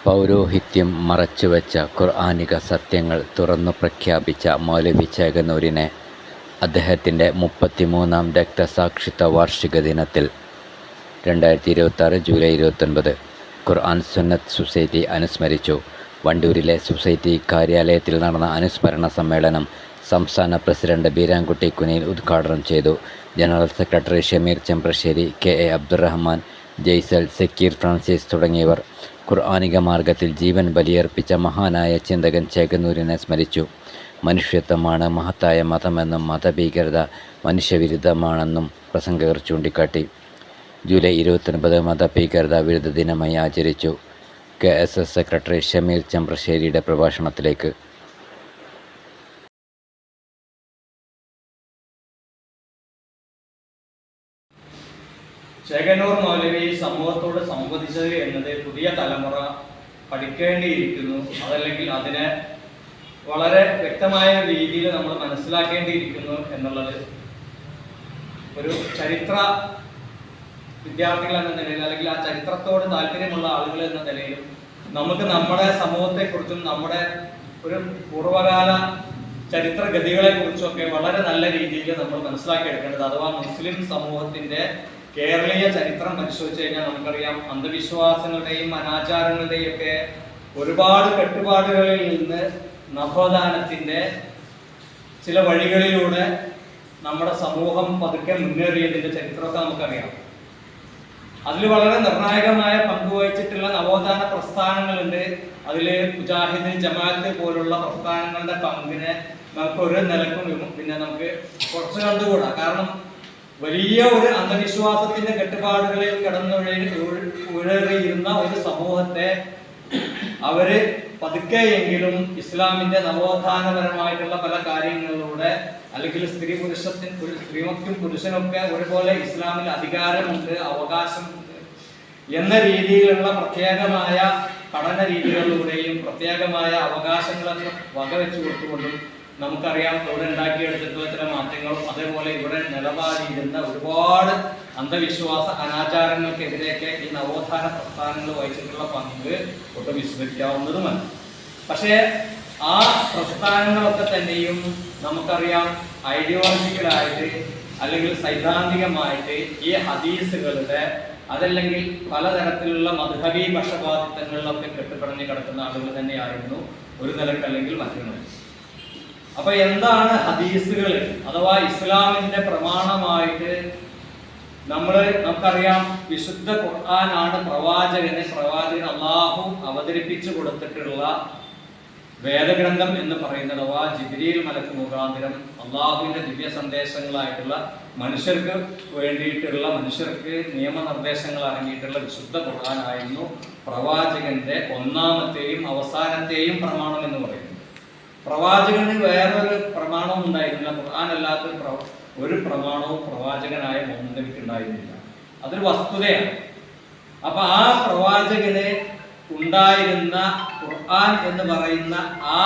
പൗരോഹിത്യം മറച്ചുവെച്ച ഖുർആനിക സത്യങ്ങൾ തുറന്നു പ്രഖ്യാപിച്ച മൗലവി ചേകനൂരിനെ അദ്ദേഹത്തിൻ്റെ 33-ാം രക്തസാക്ഷിത്വ വാർഷിക ദിനത്തിൽ 2026 ജൂലൈ 29 ഖുർആൻ സുന്നത്ത് സൊസൈറ്റി അനുസ്മരിച്ചു. വണ്ടൂരിലെ സൊസൈറ്റി കാര്യാലയത്തിൽ നടന്ന അനുസ്മരണ സമ്മേളനം സംസ്ഥാന പ്രസിഡന്റ് ബീരാൻകുട്ടി കുനിയിൽ ഉദ്ഘാടനം ചെയ്തു. General secretary Shameer Chembrasseri, K A. Abdurahman, Jaisal, Sakeer Francis തുടങ്ങിയവർ ഖുർആനിക മാർഗത്തിൽ ജീവൻ ബലിയർപ്പിച്ച മഹാനായ ചിന്തകൻ ചേകനൂരിനെ സ്മരിച്ചു. മനുഷ്യത്വമാണ് മഹത്തായ മതമെന്നും മതഭീകരത മനുഷ്യവിരുദ്ധമാണെന്നും പ്രസംഗകർ ചൂണ്ടിക്കാട്ടി. ജൂലൈ 29 മതഭീകരത വിരുദ്ധ ദിനമായി ആചരിച്ചു. KSS സെക്രട്ടറി ഷമീർ ചെമ്പ്രശ്ശേരിയുടെ പ്രഭാഷണത്തിലേക്ക്. ചേകനൂർ മൗലവി സമൂഹത്തോട് സംവദിച്ചത് എന്നത് പുതിയ തലമുറ പഠിക്കേണ്ടിയിരിക്കുന്നു. അതല്ലെങ്കിൽ അതിനെ വളരെ വ്യക്തമായ രീതിയിൽ നമ്മൾ മനസ്സിലാക്കേണ്ടിയിരിക്കുന്നു എന്നുള്ളത് ഒരു ചരിത്ര വിദ്യാർത്ഥികൾ എന്ന നിലയിൽ, അല്ലെങ്കിൽ ആ ചരിത്രത്തോട് താല്പര്യമുള്ള ആളുകൾ എന്ന നിലയിലും നമുക്ക് നമ്മുടെ സമൂഹത്തെക്കുറിച്ചും നമ്മുടെ ഒരു പൂർവ്വകാല ചരിത്രഗതികളെ കുറിച്ചൊക്കെ വളരെ നല്ല രീതിയിൽ നമ്മൾ മനസ്സിലാക്കിയെടുക്കേണ്ടത്. അഥവാ മുസ്ലിം സമൂഹത്തിന്റെ കേരളീയ ചരിത്രം പരിശോധിച്ചു കഴിഞ്ഞാൽ നമുക്കറിയാം, അന്ധവിശ്വാസങ്ങളുടെയും അനാചാരങ്ങളുടെയും ഒക്കെ ഒരുപാട് കെട്ടുപാടുകളിൽ നിന്ന് നവോത്ഥാനത്തിന്റെ ചില വഴികളിലൂടെ നമ്മുടെ സമൂഹം പതുക്കെ മുന്നേറിയതിന്റെ ചരിത്രമൊക്കെ നമുക്കറിയാം. അതിൽ വളരെ നിർണായകമായ പങ്കുവഹിച്ചിട്ടുള്ള നവോത്ഥാന പ്രസ്ഥാനങ്ങളുണ്ട്. അതിൽ മുജാഹിദ്, ജമാഅത്ത് പോലുള്ള പ്രസ്ഥാനങ്ങളുടെ പങ്കിനെ നമുക്ക് ഒരു നിലക്കും നമുക്ക് കുറച്ച് കണ്ടുകൂടാ. കാരണം വലിയ ഒരു അന്ധവിശ്വാസത്തിന്റെ കെട്ടുപാടുകളിൽ കിടന്നുഴറിയിരുന്ന ഒരു സമൂഹത്തെ അവര് പതുക്കെയെങ്കിലും ഇസ്ലാമിന്റെ നവോത്ഥാനപരമായിട്ടുള്ള പല കാര്യങ്ങളിലൂടെ, അല്ലെങ്കിൽ സ്ത്രീമക്കും പുരുഷനൊക്കെ ഒരുപോലെ ഇസ്ലാമിൽ അധികാരമുണ്ട്, അവകാശമുണ്ട് എന്ന രീതിയിലുള്ള പ്രത്യേകമായ പഠന രീതികളിലൂടെയും പ്രത്യേകമായ അവകാശങ്ങളൊക്കെ വകവെച്ചു കൊടുത്തുകൊണ്ടും നമുക്കറിയാം ഇവിടെ ഉണ്ടാക്കിയെടുത്തിട്ടുള്ള ചില മാറ്റങ്ങളും, അതേപോലെ ഇവിടെ നിലപാടിയിരുന്ന ഒരുപാട് അന്ധവിശ്വാസ അനാചാരങ്ങൾക്കെതിരെയൊക്കെ ഈ നവോത്ഥാന പ്രസ്ഥാനങ്ങൾ വഹിച്ചിട്ടുള്ള പങ്ക് ഒട്ടും വിസ്മരിക്കാവുന്നതുമല്ല. പക്ഷേ ആ പ്രസ്ഥാനങ്ങളൊക്കെ തന്നെയും നമുക്കറിയാം ഐഡിയോളജിക്കലായിട്ട് അല്ലെങ്കിൽ സൈദ്ധാന്തികമായിട്ട് ഈ ഹദീസുകളുടെ, അതല്ലെങ്കിൽ പലതരത്തിലുള്ള മദ്ഹബി പക്ഷപാതിത്വങ്ങളിലൊക്കെ കെട്ടുപടഞ്ഞ് കിടക്കുന്ന ആളുകൾ തന്നെയായിരുന്നു ഒരു നിലക്കല്ലെങ്കിൽ മറ്റൊരു നില. അപ്പൊ എന്താണ് ഹദീസുകൾ അഥവാ ഇസ്ലാമിന്റെ പ്രമാണമായിട്ട് നമുക്കറിയാം, വിശുദ്ധ ഖുർആനാണ് പ്രവാചകൻ അള്ളാഹു അവതരിപ്പിച്ചു കൊടുത്തിട്ടുള്ള വേദഗ്രന്ഥം എന്ന് പറയുന്നത്. അഥവാ ജിബ്രീൽ മലക്ക് മുഖാന്തരം അള്ളാഹുവിന്റെ ദിവ്യ സന്ദേശങ്ങളായിട്ടുള്ള മനുഷ്യർക്ക് വേണ്ടിയിട്ടുള്ള, മനുഷ്യർക്ക് നിയമനിർദ്ദേശങ്ങൾ അടങ്ങിയിട്ടുള്ള വിശുദ്ധ ഖുർആനായിരുന്നു പ്രവാചകന്റെ ഒന്നാമത്തെയും അവസാനത്തെയും പ്രമാണം എന്ന് പറയുന്നത്. പ്രവാചകന് വേറൊരു പ്രമാണവും ഉണ്ടായിരുന്നില്ല. ഖുർആൻ അല്ലാത്തൊരു ഒരു പ്രമാണവും പ്രവാചകനായ മുഹമ്മദ് നബിക്ക് ഉണ്ടായിരുന്നില്ല. അതൊരു വസ്തുതയാണ്. അപ്പൊ ആ പ്രവാചകന് ഉണ്ടായിരുന്ന ഖുർആൻ എന്ന് പറയുന്ന ആ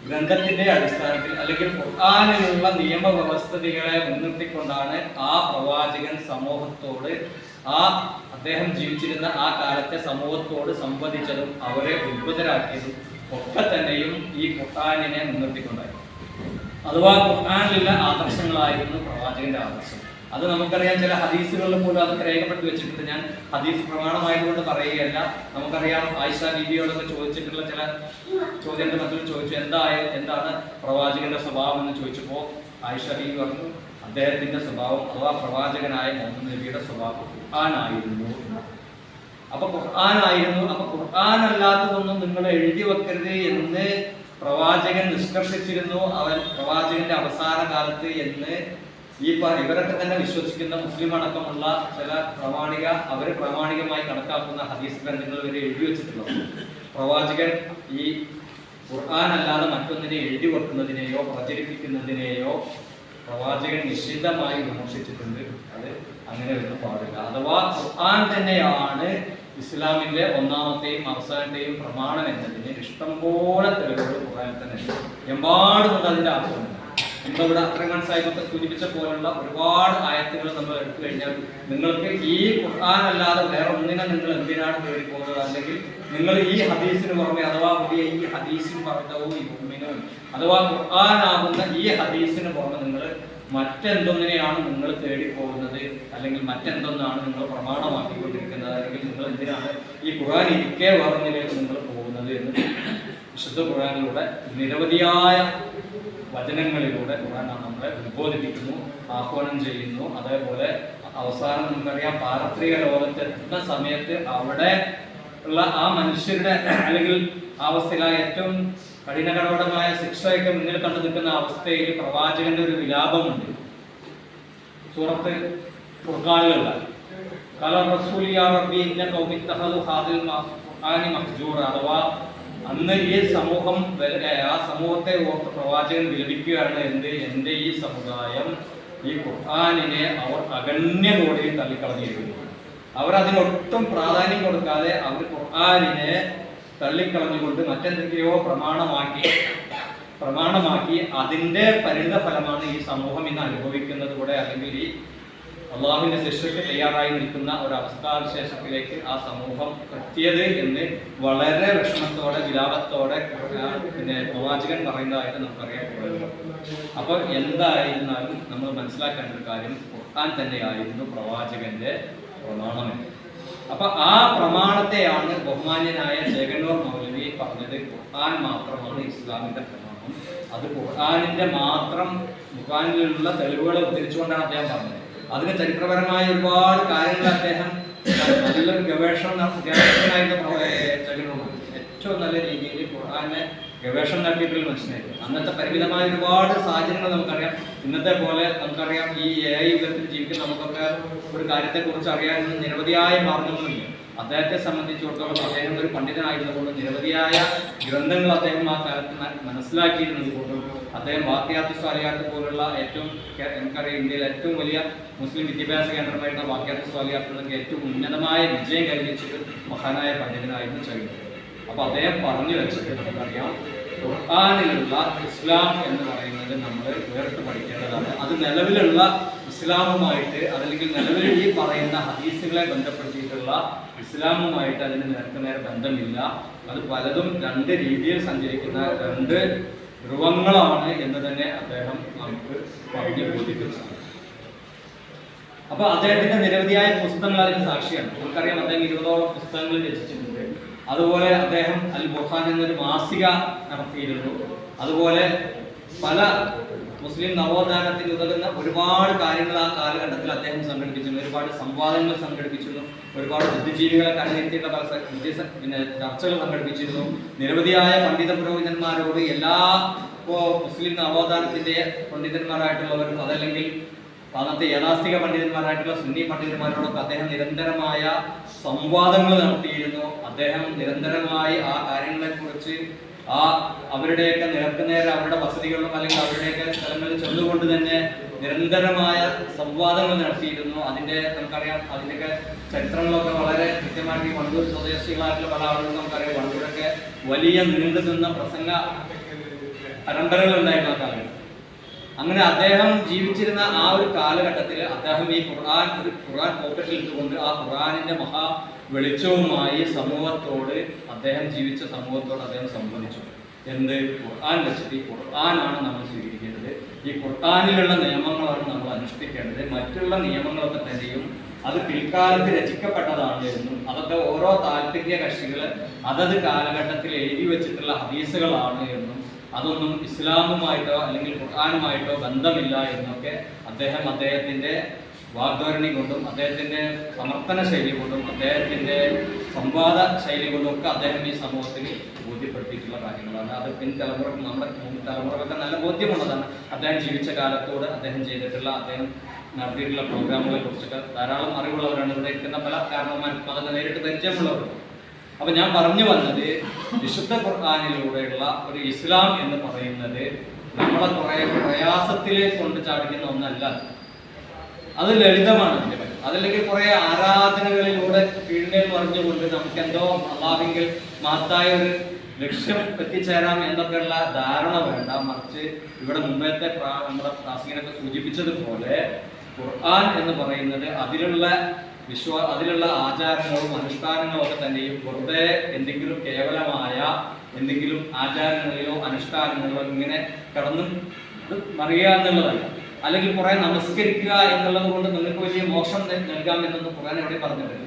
ഗ്രന്ഥത്തിന്റെ അടിസ്ഥാനത്തിൽ, അല്ലെങ്കിൽ ഖുർആനിലുള്ള നിയമവ്യവസ്ഥിതികളെ മുൻനിർത്തിക്കൊണ്ടാണ് ആ പ്രവാചകൻ സമൂഹത്തോട്, അദ്ദേഹം ജീവിച്ചിരുന്ന ആ കാലത്തെ സമൂഹത്തോട് സംവദിച്ചതും അവരെ ഉത്ഭുതരാക്കിയതും ഒക്കെ തന്നെയും ഈ ഖുർആനിനെ മുൻനിർത്തിക്കൊണ്ടായിരുന്നു. അഥവാ ഖുർആനിലുള്ള ആദർശങ്ങളായിരുന്നു പ്രവാചകന്റെ ആദർശം. അത് നമുക്കറിയാം, ചില ഹദീസുകളിൽ പോലും അതൊക്കെ രേഖപ്പെടുത്തി വെച്ചിട്ടുണ്ട്. ഞാൻ ഹദീസ് പ്രമാണമായതുകൊണ്ട് പറയുകയല്ല. നമുക്കറിയാം, ആയിഷ ബീവിയോടൊക്കെ ചോദിച്ചിട്ടുള്ള ചില ചോദ്യങ്ങൾ മറ്റും ചോദിച്ചു, എന്താണ് പ്രവാചകന്റെ സ്വഭാവം എന്ന് ചോദിച്ചപ്പോൾ ആയിഷ ബീവി പറഞ്ഞു, അദ്ദേഹത്തിന്റെ സ്വഭാവം അഥവാ പ്രവാചകനായ മുഹമ്മദ് നബിയുടെ സ്വഭാവം ഖുർആനായിരുന്നു. അപ്പൊ ഖുർആനായിരുന്നു. അപ്പൊ ഖുർആൻ അല്ലാത്തതൊന്നും നിങ്ങൾ എഴുതി വെക്കരുത് എന്ന് പ്രവാചകൻ നിഷ്കർഷിച്ചിരുന്നു. അവൻ പ്രവാചകന്റെ അവസാന കാലത്ത് എന്ന് ഇവരൊക്കെ തന്നെ വിശ്വസിക്കുന്ന മുസ്ലിം അടക്കമുള്ള ചില അവര് പ്രാമാണികമായി കണക്കാക്കുന്ന ഹദീസ് ഗ്രന്ഥങ്ങൾ വരെ എഴുതി വെച്ചിട്ടുള്ളത്. പ്രവാചകൻ ഈ ഖുർആൻ അല്ലാതെ മറ്റൊന്നിനെ എഴുതി വെക്കുന്നതിനെയോ പ്രചരിപ്പിക്കുന്നതിനെയോ പ്രവാചകൻ നിശ്ചിതമായി വിമർശിച്ചിട്ടുണ്ട്. അത് അങ്ങനെ വരുന്ന പാടില്ല. അഥവാ ഖുർആൻ തന്നെയാണ് ഇസ്ലാമിന്റെ ഒന്നാമത്തെയും അവസാനത്തെയും പ്രമാണം എന്നതിന് ഇഷ്ടംപോലെ തെളിവുകൾ ഖുർആനിൽ തന്നെ എമ്പാടുമുണ്ട്. അതിന്റെ ആവശ്യമില്ല. നമ്മളിവിടെ അത്രങ്ങാൻ സാഹിബൊക്കെ സൂചിപ്പിച്ച പോലുള്ള ഒരുപാട് ആയത്തുകൾ നമ്മൾ എടുത്തു കഴിഞ്ഞാൽ നിങ്ങൾക്ക് ഈ ഖുർആൻ അല്ലാതെ വേറെ ഒന്നിനെ നിങ്ങൾ എന്തിനാണ് തേടി പോകുന്നത്, അല്ലെങ്കിൽ നിങ്ങൾ ഈ ഹദീസിന് പുറമെ അഥവാ പുതിയ ഈ ഹദീസിന് പറഞ്ഞവും ഈ മുഅ്മിനും അഥവാ ഖുർആനാകുന്ന ഈ ഹദീസിന് പുറമെ നിങ്ങൾ മറ്റെന്തൊന്നിനെയാണ് നിങ്ങൾ തേടി പോകുന്നത്, അല്ലെങ്കിൽ മറ്റെന്തൊന്നാണ് നിങ്ങൾ പ്രമാണമാക്കിക്കൊണ്ടിരിക്കുന്നത്, അല്ലെങ്കിൽ നിങ്ങൾ എന്തിനാണ് ഈ ഖുർആൻ ഇരിക്കെ പറഞ്ഞതിലേക്ക് നിങ്ങൾ പോകുന്നത് എന്ന് വിശുദ്ധ ഖുർആനിലൂടെ നിരവധിയായ വചനങ്ങളിലൂടെ ഖുർആൻ നമ്മളെ ഉദ്ബോധിപ്പിക്കുന്നു, ആഹ്വാനം ചെയ്യുന്നു. അതേപോലെ അവസാനം നമുക്കറിയാം പാരത്രിക ലോകത്തെത്തുന്ന സമയത്ത് അവിടെ ഉള്ള ആ മനുഷ്യരുടെ അല്ലെങ്കിൽ ആ അവസ്ഥയിലായ ഏറ്റവും കഠിനകടോടമായ ശിക്ഷയൊക്കെ മുന്നിൽ കണ്ടു നിൽക്കുന്ന അവസ്ഥയിൽ പ്രവാചകന്റെ ഒരു വിലാപമുണ്ട്. സൂറത്ത് ഫുർഖാനിലുള്ള അഥവാ അന്ന് ഈ സമൂഹം ആ സമൂഹത്തെ ഓർത്ത് പ്രവാചകൻ വിലപിക്കുകയാണ്. എൻ്റെ ഈ സമുദായം ഈ ഖുർആനിനെ അവർ അഗണ്യതോടെയും തള്ളിക്കളഞ്ഞിരിക്കുന്നു. അവർ അതിനൊട്ടും പ്രാധാന്യം കൊടുക്കാതെ അവർ ഖുർആനിനെ തള്ളിക്കളഞ്ഞുകൊണ്ട് മറ്റെന്തൊക്കെയോ പ്രമാണമാക്കി അതിൻ്റെ പരിണിത ഫലമാണ് ഈ സമൂഹം ഇന്ന് അനുഭവിക്കുന്നത് കൂടെ, അല്ലെങ്കിൽ ഈ അള്ളാഹുവിന്റെ ശിക്ഷയ്ക്ക് തയ്യാറായി നിൽക്കുന്ന ഒരു അവസ്ഥാവിശേഷത്തിലേക്ക് ആ സമൂഹം എത്തിയത് എന്ന് വളരെ വിഷമത്തോടെ വിലാപത്തോടെ പിന്നെ പ്രവാചകൻ പറയുന്നതായിട്ട് നമുക്കറിയാൻ കഴിയും. അപ്പോൾ എന്തായിരുന്നാലും നമ്മൾ മനസ്സിലാക്കേണ്ട ഒരു കാര്യം ഖുർആൻ തന്നെയായിരുന്നു പ്രവാചകന്റെ പ്രമാണം. അപ്പൊ ആ പ്രമാണത്തെയാണ് ബഹുമാന്യനായ ചേകന്നൂർ മൗലവി പറഞ്ഞത് ഖുർആൻ മാത്രമാണ് ഇസ്ലാമിന്റെ പ്രമാണം. അത് ഖുർആനിന്റെ മാത്രം ഖുർആനിലുള്ള തെളിവുകളെ ഉദ്ധരിച്ചുകൊണ്ടാണ് അദ്ദേഹം പറഞ്ഞത്. അതിന് ചരിത്രപരമായ ഒരുപാട് കാര്യങ്ങൾ അദ്ദേഹം നല്ലൊരു ഗവേഷകനായിരുന്നു. ഏറ്റവും നല്ല രീതിയിൽ ഖുർആനെ ഗവേഷണം നടത്തിയിട്ടുള്ള മനുഷ്യനായിരുന്നു. അന്നത്തെ പരിമിതമായ ഒരുപാട് സാഹചര്യങ്ങൾ നമുക്കറിയാം. ഇന്നത്തെ പോലെ നമുക്കറിയാം ഈ AI യുഗത്തിൽ ജീവിക്കുന്ന നമുക്കൊക്കെ ഒരു കാര്യത്തെക്കുറിച്ച് അറിയാൻ നിരവധിയായ മാർഗങ്ങളുണ്ട്. അദ്ദേഹത്തെ സംബന്ധിച്ചിടത്തോളം അദ്ദേഹം ഒരു പണ്ഡിതനായിരുന്നതുകൊണ്ട് നിരവധിയായ ഗ്രന്ഥങ്ങൾ അദ്ദേഹം ആ കാലത്ത് മനസ്സിലാക്കിയിരുന്നത് കൊണ്ടും അദ്ദേഹം വാക്യാത്ത് സ്വാലിയാത്ത് പോലുള്ള ഏറ്റവും നമുക്കറിയാം ഇന്ത്യയിലെ ഏറ്റവും വലിയ മുസ്ലിം വിദ്യാഭ്യാസ കേന്ദ്രമായിരുന്ന വാക്യാത്ത് സ്വാലിയാത്തുകൾക്ക് ഏറ്റവും ഉന്നതമായ വിജയം കൈവരിച്ചൊരു മഹാനായ പണ്ഡിതനായിരുന്നു ചരിത്രം. അപ്പൊ അദ്ദേഹം പറഞ്ഞു വെച്ചത് നമുക്കറിയാം ഖുർആനിലുള്ള ഇസ്ലാം എന്ന് പറയുന്നത് നമ്മൾ വേറിട്ട് പഠിക്കേണ്ടതാണ്. അത് നിലവിലുള്ള ഇസ്ലാമുമായിട്ട് അതല്ലെങ്കിൽ നിലവിൽ ഈ പറയുന്ന ഹദീസുകളെ ബന്ധപ്പെടുത്തിയിട്ടുള്ള ഇസ്ലാമുമായിട്ട് അതിന് നേരെ ബന്ധമില്ല. അത് പലതും രണ്ട് രീതിയിൽ സഞ്ചരിക്കുന്ന രണ്ട് ധ്രുവങ്ങളാണ് എന്ന് തന്നെ അദ്ദേഹം നമുക്ക് പറഞ്ഞു ബോധിപ്പിച്ചു. അപ്പൊ അദ്ദേഹത്തിന്റെ നിരവധിയായ പുസ്തകങ്ങൾ അതിന് സാക്ഷിയാണ്. നമുക്കറിയാം അദ്ദേഹം 20ഓളം പുസ്തകങ്ങൾ രചിച്ചിട്ടുണ്ട്. അതുപോലെ അദ്ദേഹം അൽ ബുർഹാൻ എന്നൊരു മാസിക നടത്തിയിരുന്നു. അതുപോലെ പല മുസ്ലിം നവോത്ഥാനത്തിന് ഉതകുന്ന ഒരുപാട് കാര്യങ്ങൾ ആ കാലഘട്ടത്തിൽ അദ്ദേഹം സംഘടിപ്പിച്ചിരുന്നു. ഒരുപാട് സംവാദങ്ങൾ സംഘടിപ്പിച്ചിരുന്നു. ഒരുപാട് ബുദ്ധിജീവികളെ കണ്ടെത്തിയിട്ടുള്ള പല ചർച്ചകൾ സംഘടിപ്പിച്ചിരുന്നു. നിരവധിയായ പണ്ഡിത പുരോഹിതന്മാരോട് എല്ലാ മുസ്ലിം നവോത്ഥാനത്തിന്റെ പണ്ഡിതന്മാരായിട്ടുള്ളവരും അതല്ലെങ്കിൽ അന്നത്തെ യാഥാസ്ഥിക പണ്ഡിതന്മാരായിട്ടുള്ള സുന്നി പണ്ഡിതന്മാരോടൊക്കെ അദ്ദേഹം നിരന്തരമായ സംവാദങ്ങൾ നടത്തിയിരുന്നു. അദ്ദേഹം നിരന്തരമായി ആ കാര്യങ്ങളെക്കുറിച്ച് അവരുടെയൊക്കെ നേർക്കുനേരെ അവരുടെ വസതികളിലും അല്ലെങ്കിൽ അവരുടെയൊക്കെ സ്ഥലങ്ങളിൽ ചെന്നുകൊണ്ട് തന്നെ നിരന്തരമായ സംവാദങ്ങൾ നടത്തിയിരുന്നു. അതിൻ്റെ നമുക്കറിയാം അതിൻ്റെയൊക്കെ ചരിത്രങ്ങളൊക്കെ വളരെ കൃത്യമായിട്ട് വണ്ടൂർ സ്വദേശികളായിട്ടുള്ള പല ആളുകളും നമുക്കറിയാം. വണ്ടൂരൊക്കെ വലിയ നീണ്ടു നിന്ന പ്രസംഗ പരമ്പരകൾ ഉണ്ടായിരുന്നു ആ കാലഘട്ടം. അങ്ങനെ അദ്ദേഹം ജീവിച്ചിരുന്ന ആ ഒരു കാലഘട്ടത്തിൽ അദ്ദേഹം ഈ ഖുർആൻ പോക്കറ്റിൽ ഇട്ടുകൊണ്ട് ആ ഖുർആനിന്റെ മഹാ വെളിച്ചവുമായി സമൂഹത്തോട് അദ്ദേഹം ജീവിച്ച സമൂഹത്തോട് അദ്ദേഹം സംവദിച്ചു. എന്ത് ഖുർആൻ വെച്ചിട്ട് ഈ ഖുർആനാണ് നമ്മൾ സ്വീകരിക്കേണ്ടത്, ഈ ഖുർആനിലുള്ള നിയമങ്ങളാണ് നമ്മൾ അനുഷ്ഠിക്കേണ്ടത്, മറ്റുള്ള നിയമങ്ങളൊക്കെ തന്നെയും അത് പിൽക്കാലത്ത് രചിക്കപ്പെട്ടതാണ് എന്നും അതൊക്കെ ഓരോ താല്പര്യ കക്ഷികൾ അതത് കാലഘട്ടത്തിൽ എഴുതി വെച്ചിട്ടുള്ള ഹദീസുകളാണ് എന്നും അതൊന്നും ഇസ്ലാമുമായിട്ടോ അല്ലെങ്കിൽ ഖുർആനുമായിട്ടോ ബന്ധമില്ല എന്നൊക്കെ അദ്ദേഹത്തിന്റെ വാഗ്ധോരണി കൊണ്ടും അദ്ദേഹത്തിന്റെ സമർപ്പണ ശൈലി കൊണ്ടും അദ്ദേഹത്തിന്റെ സംവാദ ശൈലി കൊണ്ടും ഒക്കെ അദ്ദേഹം ഈ സമൂഹത്തിൽ ബോധ്യപ്പെടുത്തിയിട്ടുള്ള കാര്യങ്ങളാണ്. അത് പിൻതലമുറക്ക് നമ്മുടെ തലമുറക്കൊക്കെ നല്ല ബോധ്യമുള്ളതാണ്. അദ്ദേഹം ജീവിച്ച കാലത്തോട് അദ്ദേഹം ചെയ്തിട്ടുള്ള അദ്ദേഹം നടത്തിയിട്ടുള്ള പ്രോഗ്രാമുകളെ കുറിച്ചൊക്കെ ധാരാളം അറിവുള്ളവരാണ്. ഇവിടെ ഇരിക്കുന്ന പല കാരണവന്മാർക്കും അതൊക്കെ നേരിട്ട് പരിചയമുള്ളവരാണ്. അപ്പൊ ഞാൻ പറഞ്ഞു വന്നത് വിശുദ്ധ ഖുർആനിലൂടെയുള്ള ഒരു ഇസ്ലാം എന്ന് പറയുന്നത് നമ്മളെ കുറെ പ്രയാസത്തിലേക്ക് കൊണ്ട് ചാടിക്കുന്ന ഒന്നല്ല. അത് ലളിതമാണ്. അതല്ലെങ്കിൽ കുറെ ആരാധനകളിലൂടെ കീഴ്മേൽ മറിഞ്ഞുകൊണ്ട് നമുക്കെന്തോ അള്ളാഹുവിൽ മഹത്തായ ഒരു ലക്ഷ്യം എത്തിച്ചേരാം എന്നൊക്കെയുള്ള ധാരണ വേണ്ട. മറിച്ച് ഇവിടെ മുമ്പത്തെ നമ്മുടെ പ്രാസംഗികനൊക്കെ സൂചിപ്പിച്ചതുപോലെ ഖുർആൻ എന്ന് പറയുന്നത് അതിലുള്ള ആചാരങ്ങളും അനുഷ്ഠാനങ്ങളും ഒക്കെ തന്നെയും വെറുതെ എന്തെങ്കിലും കേവലമായ എന്തെങ്കിലും ആചാരങ്ങളിലോ അനുഷ്ഠാനങ്ങളിലോ ഇങ്ങനെ കടന്നു മറിയുക എന്നുള്ളതല്ല. അല്ലെങ്കിൽ കുറെ നമസ്കരിക്കുക എന്നുള്ളത് കൊണ്ട് നിങ്ങൾക്ക് വലിയ മോക്ഷം നൽകാം എന്നൊന്നും ഖുർആൻ എവിടെ പറഞ്ഞിട്ടില്ല.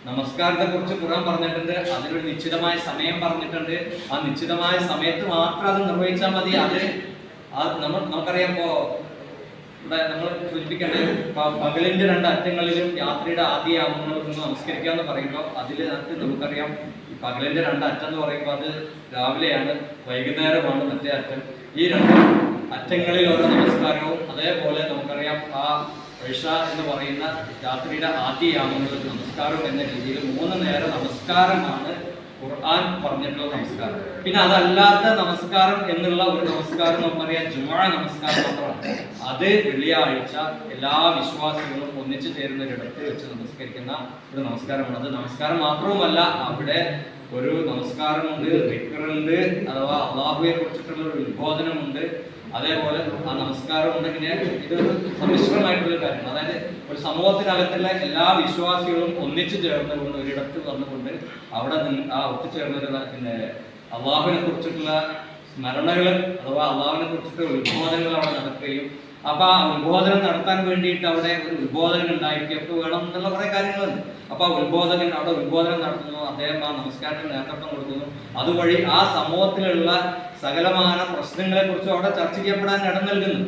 നമസ്കാരത്തെ കുറിച്ച് ഖുർആൻ പറഞ്ഞിട്ടുണ്ട്, അതിനൊരു നിശ്ചിതമായ സമയം പറഞ്ഞിട്ടുണ്ട്. ആ നിശ്ചിതമായ സമയത്ത് മാത്രം അത് നിർവഹിച്ചാൽ മതി. നമുക്കറിയാം, ഇവിടെ നമ്മൾ സൂചിപ്പിക്കേണ്ടത് പകലിന്റെ 2 അറ്റങ്ങളിലും രാത്രിയുടെ ആദ്യ യാമങ്ങളിൽ നമസ്കരിക്കുക എന്ന് പറയുമ്പോൾ അതിനകത്ത് നമുക്കറിയാം പകലിന്റെ 2 അറ്റം എന്ന് പറയുമ്പോൾ അത് രാവിലെയാണ്, വൈകുന്നേരമാണ് മറ്റേ അറ്റം. ഈ 2 അറ്റങ്ങളിൽ ഓരോ നമസ്കാരവും, അതേപോലെ നമുക്കറിയാം ആ ഇശ എന്ന് പറയുന്ന രാത്രിയുടെ ആദ്യ യാമങ്ങളിൽ നമസ്കാരം എന്ന രീതിയിൽ 3 നേരം നമസ്കാരമാണ് ഖുർആൻ പറഞ്ഞിട്ടുള്ള നമസ്കാരം. പിന്നെ അതല്ലാത്ത നമസ്കാരം എന്നുള്ള ഒരു നമസ്കാരം നമുക്കറിയാം ജുമുഅ നമസ്കാരം മാത്രമാണ്. അത് വെള്ളിയാഴ്ച എല്ലാ വിശ്വാസികളും ഒന്നിച്ചു ചേരുന്ന ഒരിടത്ത് വെച്ച് നമസ്കരിക്കുന്ന ഒരു നമസ്കാരമാണ്. അത് നമസ്കാരം മാത്രവുമല്ല, അവിടെ ഒരു നമസ്കാരമുണ്ട്, ദിക്റുണ്ട്, അഥവാ അല്ലാഹുവെ കുറിച്ചിട്ടുള്ള ഒരു ഉദ്ബോധനമുണ്ട്. അതേപോലെ ആ നമസ്കാരം ഉണ്ടെങ്കിൽ ഇതൊരു സമ്മിശ്രമായിട്ടുള്ള കാര്യമാണ്. അതായത് ഒരു സമൂഹത്തിനകത്തുള്ള എല്ലാ വിശ്വാസികളും ഒന്നിച്ചു ചേർന്നുകൊണ്ട് ഒരിടത്ത് വന്നുകൊണ്ട് അവിടെ ആ ഒത്തുചേർന്ന പിന്നെ അള്ളാഹുവിനെ കുറിച്ചിട്ടുള്ള സ്മരണകൾ അഥവാ അള്ളാഹുവിനെ കുറിച്ചിട്ടുള്ള ഉത്ബോധനങ്ങൾ അവിടെ നടക്കുകയും, അപ്പൊ ആ ഉത്ബോധനം നടത്താൻ വേണ്ടിയിട്ട് അവിടെ ഒരു ഉത്ബോധനം ഉണ്ടായിരിക്കും വേണം എന്നുള്ള കുറെ കാര്യങ്ങളുണ്ട്. അപ്പൊ ആ അവിടെ ഉത്ബോധനം നടത്തുന്നു, അദ്ദേഹം ആ നമസ്കാരത്തിന് നേതൃത്വം കൊടുക്കുന്നു. അതുവഴി ആ സമൂഹത്തിലുള്ള സകലമാന പ്രശ്നങ്ങളെ കുറിച്ച് അവിടെ ചർച്ച ചെയ്യപ്പെടാൻ ഇടം നൽകുന്നു.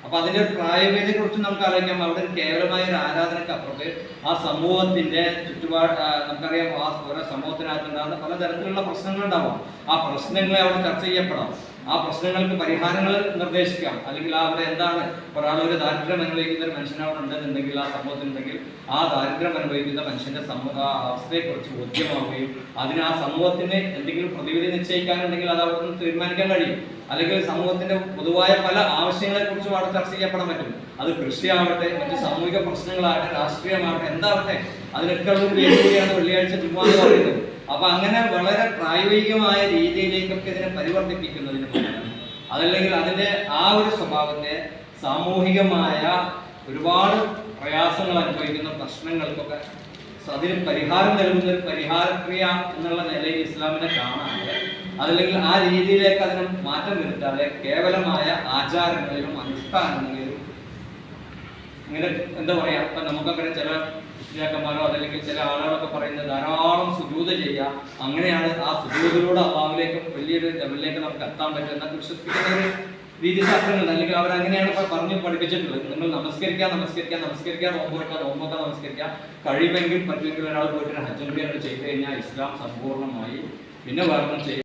അപ്പൊ അതിന്റെ പ്രായോഗികതയെ കുറിച്ച് നമുക്ക് അറിയാം. അവിടെ കേവലമായ ഒരു ആരാധനക്കപ്പുറത്ത് ആ സമൂഹത്തിന്റെ ചുറ്റുപാട് നമുക്കറിയാം, ആ ഓരോ സമൂഹത്തിനകത്തുണ്ടാകുന്ന പലതരത്തിലുള്ള പ്രശ്നങ്ങൾ ഉണ്ടാവാം. ആ പ്രശ്നങ്ങളെ അവിടെ ചർച്ച ചെയ്യപ്പെടാം. ആ പ്രശ്നങ്ങൾക്ക് പരിഹാരങ്ങൾ നിർദ്ദേശിക്കാം. അല്ലെങ്കിൽ അവിടെ എന്താണ് ഒരാളൊരു ദാരിദ്ര്യം അനുഭവിക്കുന്ന ഒരു മനുഷ്യൻ അവിടെ ഉണ്ടെന്നുണ്ടെങ്കിൽ ആ സമൂഹത്തിനുണ്ടെങ്കിൽ ആ ദാരിദ്ര്യം അനുഭവിക്കുന്ന മനുഷ്യന്റെ അവസ്ഥയെക്കുറിച്ച് ബോധ്യമാവുകയും അതിന് ആ സമൂഹത്തിന് എന്തെങ്കിലും പ്രതിവിധി നിശ്ചയിക്കാനുണ്ടെങ്കിൽ അത് അവിടെ നിന്ന് തീരുമാനിക്കാൻ കഴിയും. അല്ലെങ്കിൽ സമൂഹത്തിന്റെ പൊതുവായ പല ആവശ്യങ്ങളെ കുറിച്ചും അവിടെ ചർച്ച ചെയ്യപ്പെടാൻ പറ്റും. അത് കൃഷിയാവട്ടെ, മറ്റ് സാമൂഹിക പ്രശ്നങ്ങളാവട്ടെ, രാഷ്ട്രീയമാവട്ടെ, എന്താവട്ടെ, അതിനൊക്കെ ഒരു വേദിയാണ് വെള്ളിയാഴ്ച ജുമുഅ എന്ന് പറയുന്നത്. അപ്പൊ അങ്ങനെ വളരെ പ്രായോഗികമായ രീതിയിലേക്കൊക്കെ ഇതിനെ പരിവർത്തിപ്പിക്കുന്നതിന് പകരം അതല്ലെങ്കിൽ അതിന്റെ ആ ഒരു സ്വഭാവത്തെ സാമൂഹികമായ ഒരുപാട് പ്രയാസങ്ങൾ അനുഭവിക്കുന്ന പ്രശ്നങ്ങൾക്കൊക്കെ അതിന് പരിഹാരം നൽകുന്ന ഒരു പരിഹാരക്രിയ എന്നുള്ള നിലയിൽ ഇസ്ലാമിനെ കാണാതെ അതല്ലെങ്കിൽ ആ രീതിയിലേക്ക് അതിന് മാറ്റം വരുത്താതെ കേവലമായ ആചാരങ്ങളിലും അനുഷ്ഠാനങ്ങളിലും ഇങ്ങനെ എന്താ പറയാ, ഇപ്പൊ നമുക്കങ്ങനെ ചില ാക്കന്മാരോ അതല്ലെങ്കിൽ ചില ആളുകളൊക്കെ പറയുന്നത് ധാരാളം സുജൂദ് ചെയ്യുക, അങ്ങനെയാണ് ആ സുജൂദിലൂടെ അള്ളാഹുവിലേക്ക് വലിയൊരു ലെവലിലേക്ക് നമുക്ക് എത്താൻ പറ്റും എന്നൊക്കെ വിശ്വസിക്കുന്ന ഒരു രീതിശാസ്ത്രങ്ങൾ അല്ലെങ്കിൽ അവരങ്ങനെയാണ് പറഞ്ഞു പഠിപ്പിച്ചിട്ടുള്ളത്. നിങ്ങൾ നമസ്കരിക്കുക, നോമ്പൊക്കെ നമസ്കരിക്കുക, കഴിയുമെങ്കിൽ പറ്റുമെങ്കിൽ ഒരാൾ പോയിട്ട് ഹജ്ജ് ചെയ്ത് കഴിഞ്ഞാൽ ഇസ്ലാം സമ്പൂർണ്ണമായി പിന്നെ വേറെ ചെയ്യും.